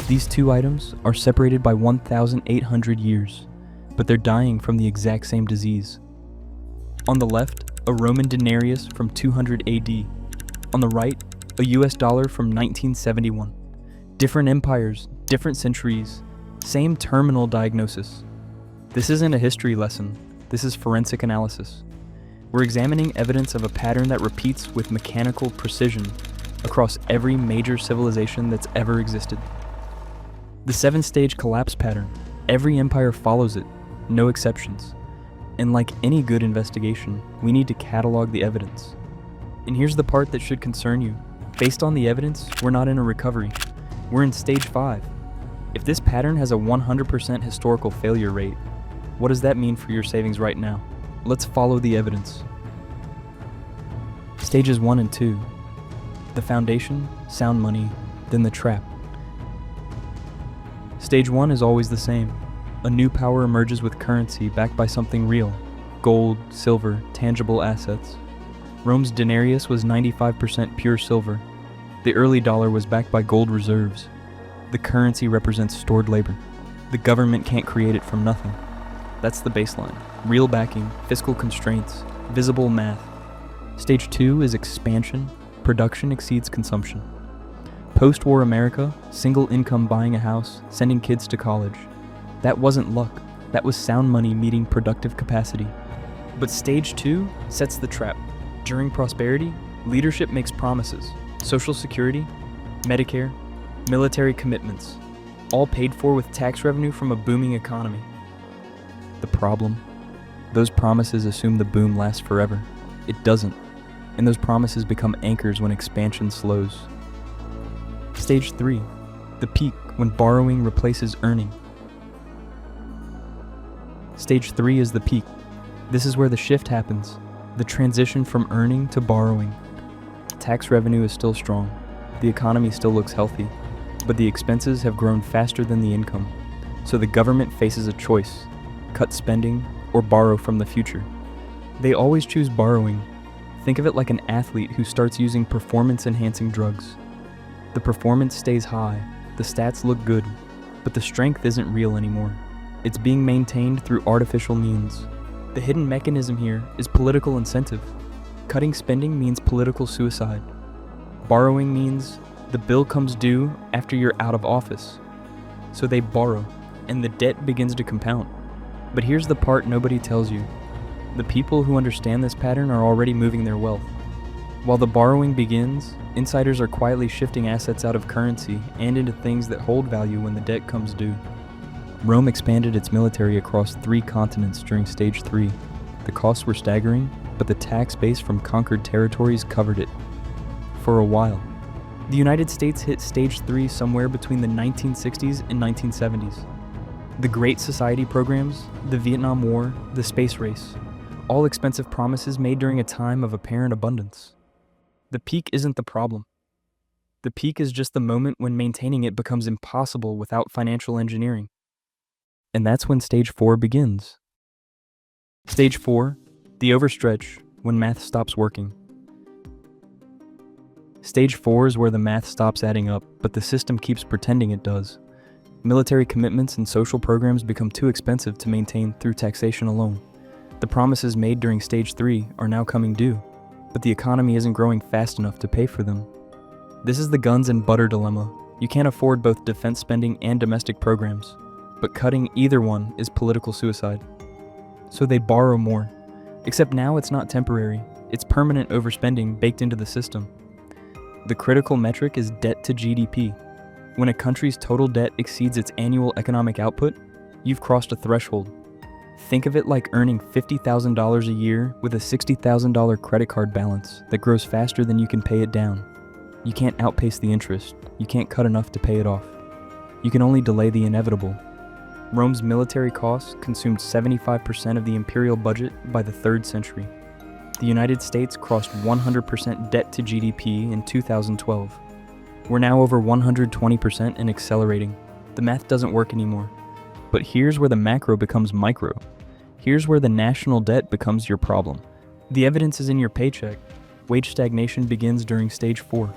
These two items are separated by 1,800 years, but they're dying from the exact same disease. On the left, a Roman denarius from 200 AD. On the right, a US dollar from 1971. Different empires, different centuries, same terminal diagnosis. This isn't a history lesson, this is forensic analysis. We're examining evidence of a pattern that repeats with mechanical precision across every major civilization that's ever existed. The 7-stage collapse pattern, every empire follows it, no exceptions. And like any good investigation, we need to catalog the evidence. And here's the part that should concern you. Based on the evidence, we're not in a recovery. We're in stage 5. If this pattern has a 100% historical failure rate, what does that mean for your savings right now? Let's follow the evidence. Stages 1 and 2. The foundation, sound money, then the trap. Stage 1 is always the same. A new power emerges with currency backed by something real. Gold, silver, tangible assets. Rome's denarius was 95% pure silver. The early dollar was backed by gold reserves. The currency represents stored labor. The government can't create it from nothing. That's the baseline. Real backing, fiscal constraints, visible math. Stage 2 is expansion. Production exceeds consumption. Post-war America, single income buying a house, sending kids to college. That wasn't luck. That was sound money meeting productive capacity. But stage 2 sets the trap. During prosperity, leadership makes promises. Social Security, Medicare, military commitments, all paid for with tax revenue from a booming economy. The problem? Those promises assume the boom lasts forever. It doesn't, and those promises become anchors when expansion slows. Stage 3, the peak when borrowing replaces earning. Stage 3 is the peak. This is where the shift happens, the transition from earning to borrowing. Tax revenue is still strong, the economy still looks healthy, but the expenses have grown faster than the income, so the government faces a choice: cut spending or borrow from the future. They always choose borrowing. Think of it like an athlete who starts using performance-enhancing drugs. The performance stays high, the stats look good, but the strength isn't real anymore. It's being maintained through artificial means. The hidden mechanism here is political incentive. Cutting spending means political suicide. Borrowing means the bill comes due after you're out of office. So they borrow, and the debt begins to compound. But here's the part nobody tells you. The people who understand this pattern are already moving their wealth. While the borrowing begins, insiders are quietly shifting assets out of currency and into things that hold value when the debt comes due. Rome expanded its military across 3 continents during stage 3. The costs were staggering, but the tax base from conquered territories covered it. For a while. The United States hit stage 3 somewhere between the 1960s and 1970s. The Great Society programs, the Vietnam War, the space race, all expensive promises made during a time of apparent abundance. The peak isn't the problem. The peak is just the moment when maintaining it becomes impossible without financial engineering. And that's when stage 4 begins. Stage 4, the overstretch, when math stops working. Stage 4 is where the math stops adding up, but the system keeps pretending it does. Military commitments and social programs become too expensive to maintain through taxation alone. The promises made during stage 3 are now coming due, but the economy isn't growing fast enough to pay for them. This is the guns and butter dilemma. You can't afford both defense spending and domestic programs, but cutting either one is political suicide. So they borrow more, except now it's not temporary, it's permanent overspending baked into the system. The critical metric is debt to GDP. When a country's total debt exceeds its annual economic output, you've crossed a threshold. Think of it like earning $50,000 a year with a $60,000 credit card balance that grows faster than you can pay it down. You can't outpace the interest. You can't cut enough to pay it off. You can only delay the inevitable. Rome's military costs consumed 75% of the imperial budget by the 3rd century. The United States crossed 100% debt to GDP in 2012. We're now over 120% and accelerating. The math doesn't work anymore. But here's where the macro becomes micro. Here's where the national debt becomes your problem. The evidence is in your paycheck. Wage stagnation begins during stage 4.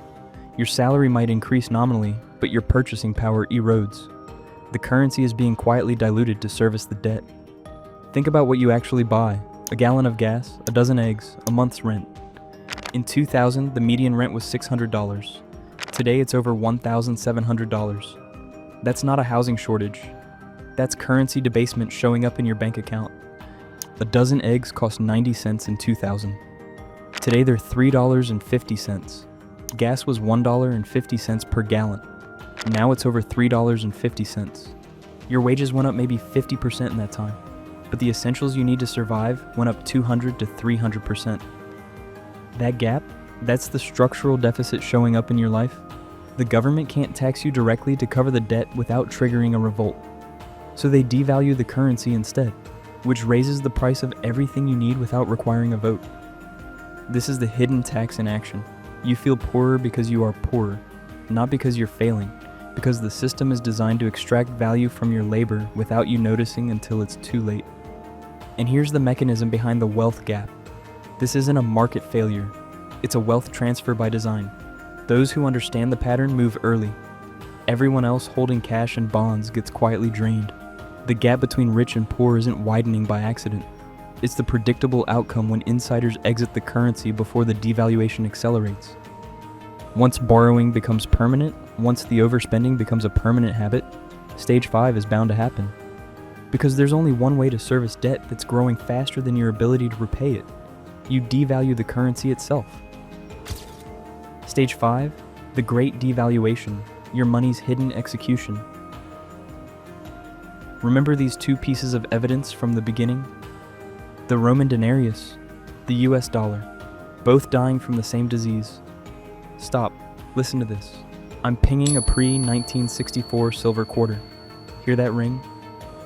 Your salary might increase nominally, but your purchasing power erodes. The currency is being quietly diluted to service the debt. Think about what you actually buy: a gallon of gas, a dozen eggs, a month's rent. In 2000, the median rent was $600. Today it's over $1,700. That's not a housing shortage. That's currency debasement showing up in your bank account. A dozen eggs cost 90 cents in 2000. Today they're $3.50. Gas was $1.50 per gallon. Now it's over $3.50. Your wages went up maybe 50% in that time, but the essentials you need to survive went up 200 to 300%. That gap, that's the structural deficit showing up in your life. The government can't tax you directly to cover the debt without triggering a revolt. So they devalue the currency instead, which raises the price of everything you need without requiring a vote. This is the hidden tax in action. You feel poorer because you are poorer, not because you're failing, because the system is designed to extract value from your labor without you noticing until it's too late. And here's the mechanism behind the wealth gap. This isn't a market failure. It's a wealth transfer by design. Those who understand the pattern move early. Everyone else holding cash and bonds gets quietly drained. The gap between rich and poor isn't widening by accident. It's the predictable outcome when insiders exit the currency before the devaluation accelerates. Once borrowing becomes permanent, once the overspending becomes a permanent habit, stage 5 is bound to happen. Because there's only one way to service debt that's growing faster than your ability to repay it. You devalue the currency itself. Stage 5, the great devaluation, your money's hidden execution. Remember these two pieces of evidence from the beginning? The Roman Denarius, the US dollar, both dying from the same disease. Stop, listen to this. I'm pinging a pre-1964 silver quarter. Hear that ring?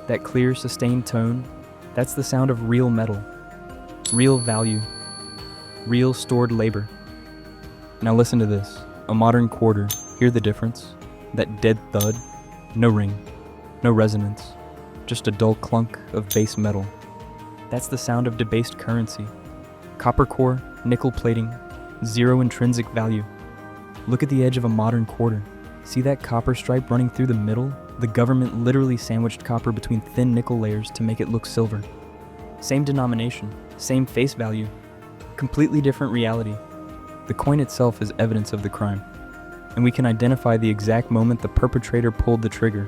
That clear, sustained tone? That's the sound of real metal, real value, real stored labor. Now listen to this, a modern quarter. Hear the difference? That dead thud? No ring, no resonance, just a dull clunk of base metal. That's the sound of debased currency. Copper core, nickel plating, zero intrinsic value. Look at the edge of a modern quarter. See that copper stripe running through the middle? The government literally sandwiched copper between thin nickel layers to make it look silver. Same denomination, same face value, completely different reality. The coin itself is evidence of the crime, and we can identify the exact moment the perpetrator pulled the trigger.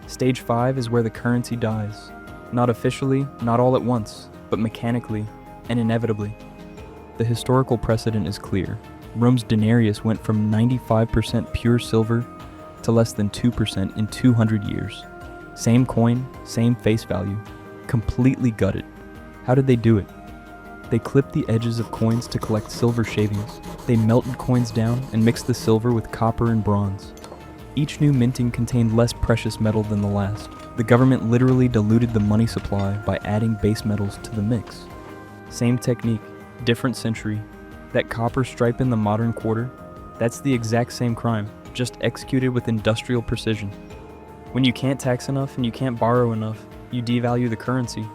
Stage 5 is where the currency dies. Not officially, not all at once, but mechanically and inevitably. The historical precedent is clear. Rome's denarius went from 95% pure silver to less than 2% in 200 years. Same coin, same face value, completely gutted. How did they do it? They clipped the edges of coins to collect silver shavings. They melted coins down and mixed the silver with copper and bronze. Each new minting contained less precious metal than the last. The government literally diluted the money supply by adding base metals to the mix. Same technique, different century. That copper stripe in the modern quarter, that's the exact same crime, just executed with industrial precision. When you can't tax enough and you can't borrow enough, you devalue the currency.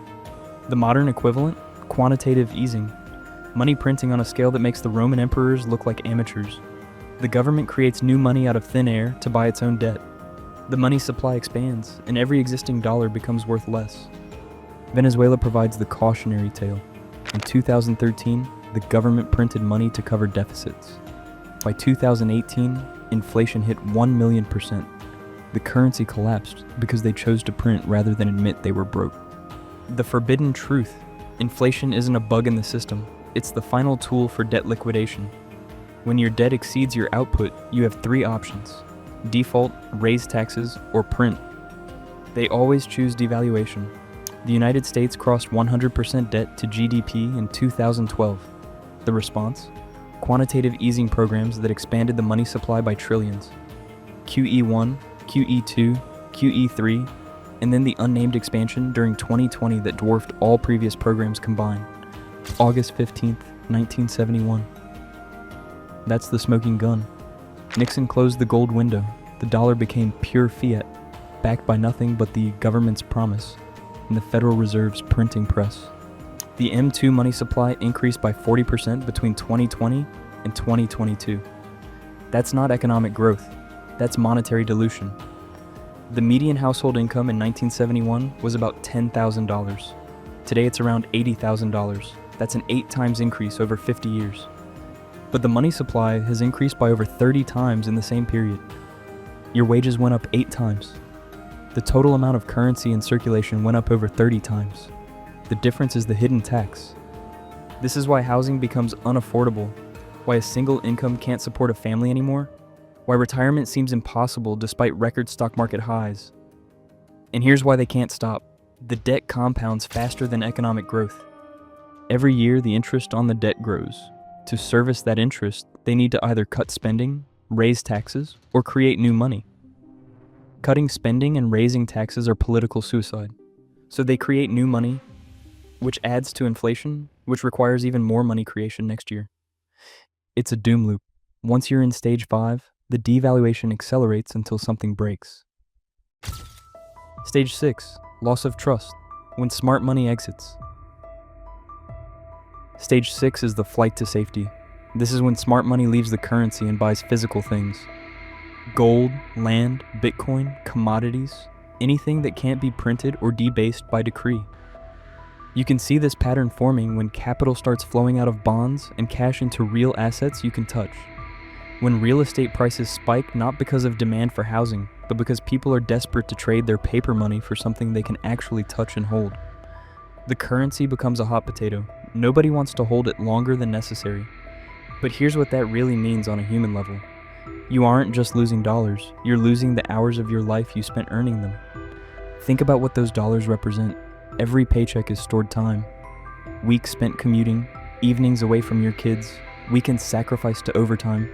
The modern equivalent? Quantitative easing. Money printing on a scale that makes the Roman emperors look like amateurs. The government creates new money out of thin air to buy its own debt. The money supply expands, and every existing dollar becomes worth less. Venezuela provides the cautionary tale. In 2013, the government printed money to cover deficits. By 2018, inflation hit 1 million%. The currency collapsed because they chose to print rather than admit they were broke. The forbidden truth: inflation isn't a bug in the system, it's the final tool for debt liquidation. When your debt exceeds your output, you have 3 options: default, raise taxes, or print. They always choose devaluation. The United States crossed 100% debt to GDP in 2012. The response? Quantitative easing programs that expanded the money supply by trillions. QE1, QE2, QE3, and then the unnamed expansion during 2020 that dwarfed all previous programs combined. August 15th, 1971. That's the smoking gun. Nixon closed the gold window. The dollar became pure fiat, backed by nothing but the government's promise and the Federal Reserve's printing press. The M2 money supply increased by 40% between 2020 and 2022. That's not economic growth. That's monetary dilution. The median household income in 1971 was about $10,000. Today it's around $80,000. That's an 8 times increase over 50 years. But the money supply has increased by over 30 times in the same period. Your wages went up 8 times. The total amount of currency in circulation went up over 30 times. The difference is the hidden tax. This is why housing becomes unaffordable, why a single income can't support a family anymore, why retirement seems impossible despite record stock market highs. And here's why they can't stop. The debt compounds faster than economic growth. Every year, the interest on the debt grows. To service that interest, they need to either cut spending, raise taxes, or create new money. Cutting spending and raising taxes are political suicide. So they create new money, which adds to inflation, which requires even more money creation next year. It's a doom loop. Once you're in stage 5, the devaluation accelerates until something breaks. Stage 6, loss of trust, when smart money exits. Stage 6 is the flight to safety. This is when smart money leaves the currency and buys physical things. Gold, land, Bitcoin, commodities, anything that can't be printed or debased by decree. You can see this pattern forming when capital starts flowing out of bonds and cash into real assets you can touch. When real estate prices spike not because of demand for housing, but because people are desperate to trade their paper money for something they can actually touch and hold. The currency becomes a hot potato. Nobody wants to hold it longer than necessary. But here's what that really means on a human level. You aren't just losing dollars, you're losing the hours of your life you spent earning them. Think about what those dollars represent. Every paycheck is stored time. Weeks spent commuting, evenings away from your kids, weekends sacrificed to overtime,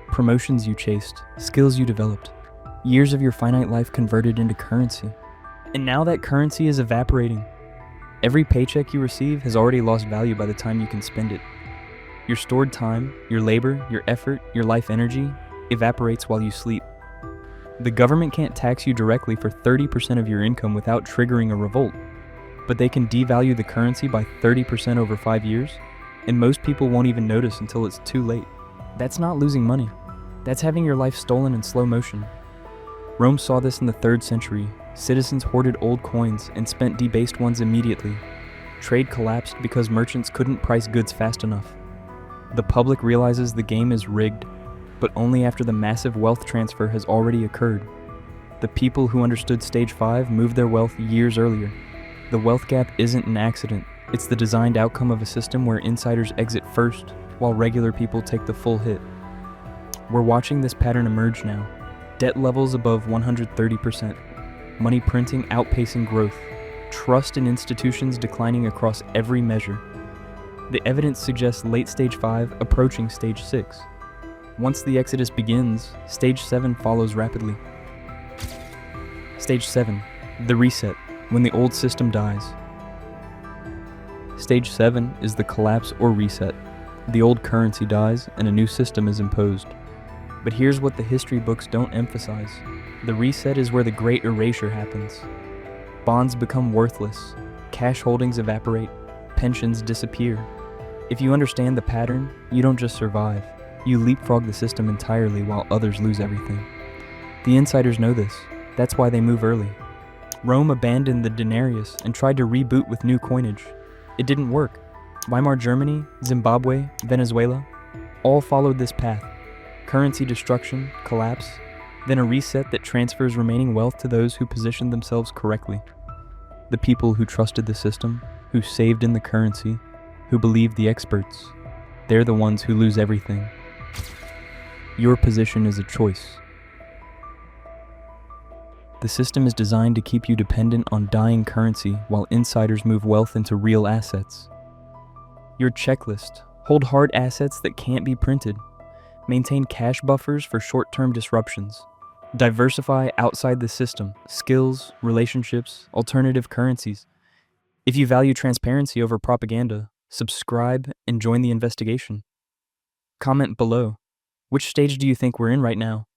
promotions you chased, skills you developed, years of your finite life converted into currency. And now that currency is evaporating. Every paycheck you receive has already lost value by the time you can spend it. Your stored time, your labor, your effort, your life energy evaporates while you sleep. The government can't tax you directly for 30% of your income without triggering a revolt, but they can devalue the currency by 30% over 5 years, and most people won't even notice until it's too late. That's not losing money. That's having your life stolen in slow motion. Rome saw this in the 3rd century. Citizens hoarded old coins and spent debased ones immediately. Trade collapsed because merchants couldn't price goods fast enough. The public realizes the game is rigged, but only after the massive wealth transfer has already occurred. The people who understood stage 5 moved their wealth years earlier. The wealth gap isn't an accident. It's the designed outcome of a system where insiders exit first, while regular people take the full hit. We're watching this pattern emerge now. Debt levels above 130%. Money printing outpacing growth. Trust in institutions declining across every measure. The evidence suggests late stage 5 approaching stage 6. Once the exodus begins, stage 7 follows rapidly. Stage 7, the reset, when the old system dies. Stage 7 is the collapse or reset. The old currency dies and a new system is imposed. But here's what the history books don't emphasize. The reset is where the great erasure happens. Bonds become worthless, cash holdings evaporate, pensions disappear. If you understand the pattern, you don't just survive. You leapfrog the system entirely while others lose everything. The insiders know this. That's why they move early. Rome abandoned the denarius and tried to reboot with new coinage. It didn't work. Weimar Germany, Zimbabwe, Venezuela, all followed this path. Currency destruction, collapse, then a reset that transfers remaining wealth to those who positioned themselves correctly. The people who trusted the system, who saved in the currency, who believed the experts, they're the ones who lose everything. Your position is a choice. The system is designed to keep you dependent on dying currency while insiders move wealth into real assets. Your checklist: hold hard assets that can't be printed. Maintain cash buffers for short-term disruptions. Diversify outside the system: skills, relationships, alternative currencies. If you value transparency over propaganda, subscribe and join the investigation. Comment below. Which stage do you think we're in right now?